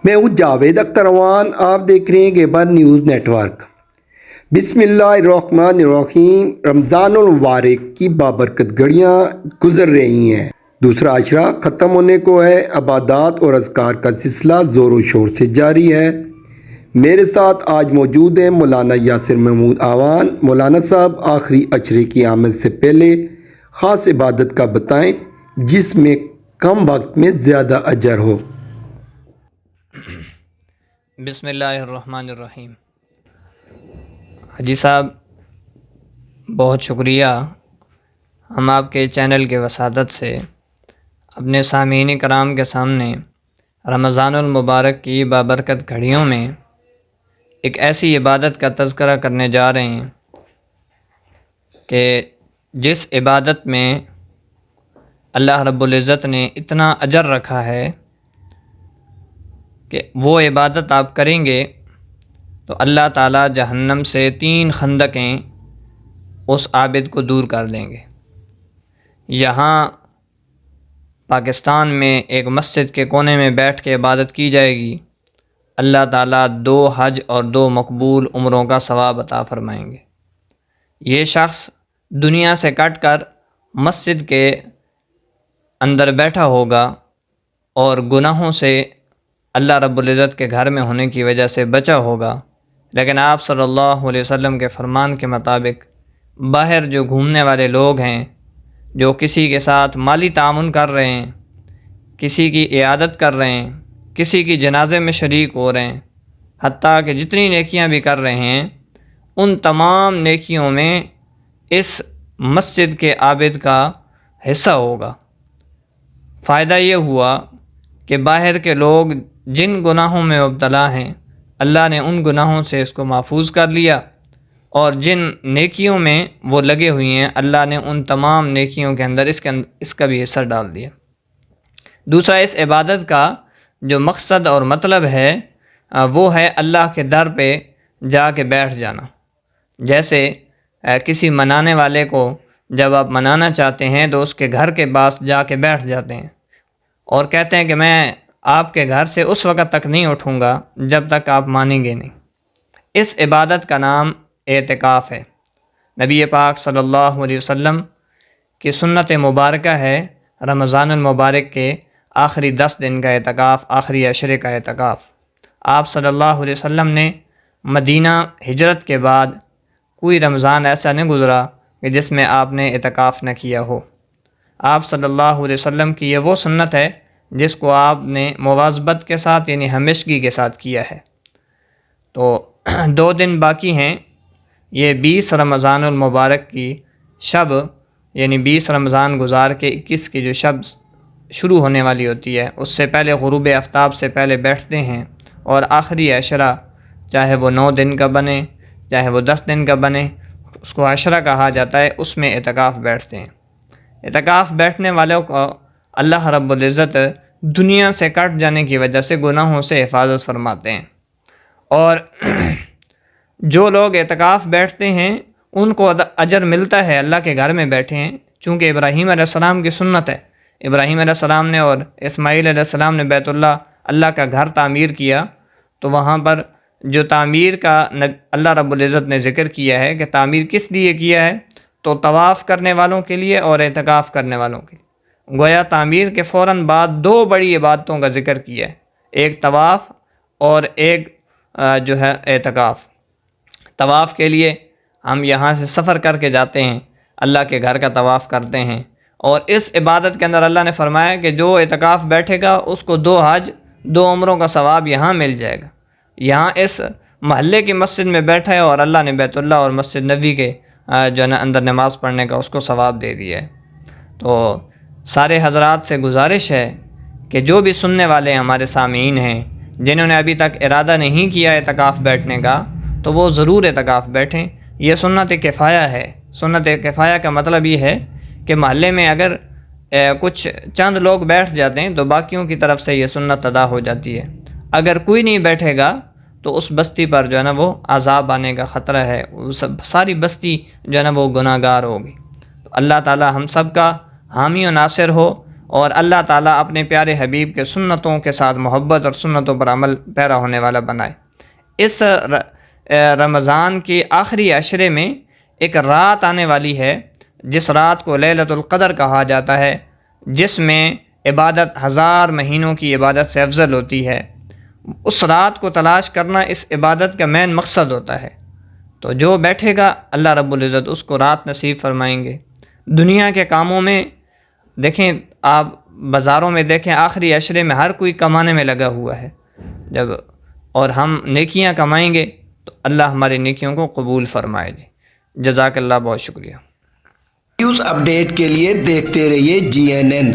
میں ہوں جاوید اختر اعوان، آپ دیکھ رہے ہیں خیبر نیوز نیٹ ورک۔ بسم اللہ الرحمن الرحیم۔ رمضان المبارک کی بابرکت گھڑیاں گزر رہی ہیں، دوسرا عشرہ ختم ہونے کو ہے۔ عبادات اور اذکار کا سلسلہ زور و شور سے جاری ہے۔ میرے ساتھ آج موجود ہیں مولانا یاسر محمود اعوان۔ مولانا صاحب، آخری عشرے کی آمد سے پہلے خاص عبادت کا بتائیں جس میں کم وقت میں زیادہ اجر ہو۔ بسم اللہ الرحمن الرحیم۔ حاجی صاحب، بہت شکریہ، ہم آپ کے چینل کے وساطت سے اپنے سامعین کرام کے سامنے رمضان المبارک کی بابرکت گھڑیوں میں ایک ایسی عبادت کا تذکرہ کرنے جا رہے ہیں کہ جس عبادت میں اللہ رب العزت نے اتنا اجر رکھا ہے کہ وہ عبادت آپ کریں گے تو اللہ تعالیٰ جہنم سے 3 خندقیں اس عابد کو دور کر دیں گے۔ یہاں پاکستان میں ایک مسجد کے کونے میں بیٹھ کے عبادت کی جائے گی، اللہ تعالیٰ 2 حج اور 2 مقبول عمروں کا ثواب عطا فرمائیں گے۔ یہ شخص دنیا سے کٹ کر مسجد کے اندر بیٹھا ہوگا اور گناہوں سے اللہ رب العزت کے گھر میں ہونے کی وجہ سے بچا ہوگا، لیکن آپ صلی اللہ علیہ وسلم کے فرمان کے مطابق باہر جو گھومنے والے لوگ ہیں، جو کسی کے ساتھ مالی تعاون کر رہے ہیں، کسی کی عیادت کر رہے ہیں، کسی کی جنازے میں شریک ہو رہے ہیں، حتیٰ کہ جتنی نیکیاں بھی کر رہے ہیں، ان تمام نیکیوں میں اس مسجد کے عابد کا حصہ ہوگا۔ فائدہ یہ ہوا کہ باہر کے لوگ جن گناہوں میں مبتلا ہیں، اللہ نے ان گناہوں سے اس کو محفوظ کر لیا، اور جن نیکیوں میں وہ لگے ہوئی ہیں، اللہ نے ان تمام نیکیوں کے اندر اس کا بھی حصہ ڈال دیا۔ دوسرا، اس عبادت کا جو مقصد اور مطلب ہے وہ ہے اللہ کے در پہ جا کے بیٹھ جانا۔ جیسے کسی منانے والے کو جب آپ منانا چاہتے ہیں تو اس کے گھر کے پاس جا کے بیٹھ جاتے ہیں اور کہتے ہیں کہ میں آپ کے گھر سے اس وقت تک نہیں اٹھوں گا جب تک آپ مانیں گے نہیں۔ اس عبادت کا نام اعتکاف ہے۔ نبی پاک صلی اللہ علیہ وسلم کی سنت مبارکہ ہے رمضان المبارک کے آخری 10 دن کا اعتکاف، آخری عشرے کا اعتکاف۔ آپ صلی اللہ علیہ وسلم نے مدینہ ہجرت کے بعد کوئی رمضان ایسا نہیں گزرا کہ جس میں آپ نے اعتکاف نہ کیا ہو۔ آپ صلی اللہ علیہ وسلم کی یہ وہ سنت ہے جس کو آپ نے مواظبت کے ساتھ یعنی ہمیشگی کے ساتھ کیا ہے۔ تو 2 دن باقی ہیں، یہ 20 رمضان المبارک کی شب یعنی 20 رمضان گزار کے 21 کی جو شب شروع ہونے والی ہوتی ہے، اس سے پہلے غروب آفتاب سے پہلے بیٹھتے ہیں، اور آخری عشرہ چاہے وہ 9 دن کا بنے چاہے وہ 10 دن کا بنے، اس کو عشرہ کہا جاتا ہے، اس میں اعتکاف بیٹھتے ہیں۔ اعتکاف بیٹھنے والوں کو اللہ رب العزت دنیا سے کٹ جانے کی وجہ سے گناہوں سے حفاظت فرماتے ہیں، اور جو لوگ اعتکاف بیٹھتے ہیں ان کو اجر ملتا ہے، اللہ کے گھر میں بیٹھے ہیں۔ چونکہ ابراہیم علیہ السلام کی سنت ہے، ابراہیم علیہ السلام نے اور اسماعیل علیہ السلام نے بیت اللہ کا گھر تعمیر کیا، تو وہاں پر جو تعمیر کا اللہ رب العزت نے ذکر کیا ہے کہ تعمیر کس لیے کیا ہے، تو طواف کرنے والوں کے لیے اور اعتکاف کرنے والوں کے لیے۔ گویا تعمیر کے فوراً بعد 2 بڑی عبادتوں کا ذکر کیا ہے، ایک طواف اور ایک جو ہے اعتکاف۔ طواف کے لیے ہم یہاں سے سفر کر کے جاتے ہیں، اللہ کے گھر کا طواف کرتے ہیں، اور اس عبادت کے اندر اللہ نے فرمایا کہ جو اعتکاف بیٹھے گا اس کو 2 حج 2 عمروں کا ثواب یہاں مل جائے گا۔ یہاں اس محلے کی مسجد میں بیٹھا ہے اور اللہ نے بیت اللہ اور مسجد نبی کے جو ہے نا اندر نماز پڑھنے کا اس کو ثواب دے دیا ہے۔ تو سارے حضرات سے گزارش ہے کہ جو بھی سننے والے ہمارے سامعین ہیں، جنہوں نے ابھی تک ارادہ نہیں کیا اعتکاف بیٹھنے کا، تو وہ ضرور اعتکاف بیٹھیں۔ یہ سنت کفایہ ہے۔ سنت کفایہ کا مطلب یہ ہے کہ محلے میں اگر کچھ چند لوگ بیٹھ جاتے ہیں تو باقیوں کی طرف سے یہ سنت ادا ہو جاتی ہے۔ اگر کوئی نہیں بیٹھے گا تو اس بستی پر جو ہے نا وہ عذاب آنے کا خطرہ ہے، ساری بستی جو ہے نا وہ گناہ گار ہوگی۔ تو اللہ تعالی ہم سب کا حامی و ناصر ہو، اور اللہ تعالیٰ اپنے پیارے حبیب کے سنتوں کے ساتھ محبت اور سنتوں پر عمل پیرا ہونے والا بنائے۔ اس رمضان کے آخری عشرے میں ایک رات آنے والی ہے جس رات کو لیلۃ القدر کہا جاتا ہے، جس میں عبادت 1000 مہینوں کی عبادت سے افضل ہوتی ہے۔ اس رات کو تلاش کرنا اس عبادت کا مین مقصد ہوتا ہے۔ تو جو بیٹھے گا اللہ رب العزت اس کو رات نصیب فرمائیں گے۔ دنیا کے کاموں میں دیکھیں، آپ بازاروں میں دیکھیں، آخری عشرے میں ہر کوئی کمانے میں لگا ہوا ہے، اور ہم نیکیاں کمائیں گے تو اللہ ہماری نیکیوں کو قبول فرمائے گی۔ جزاک اللہ، بہت شکریہ۔ نیوز اپڈیٹ کے لیے دیکھتے رہیے GNN۔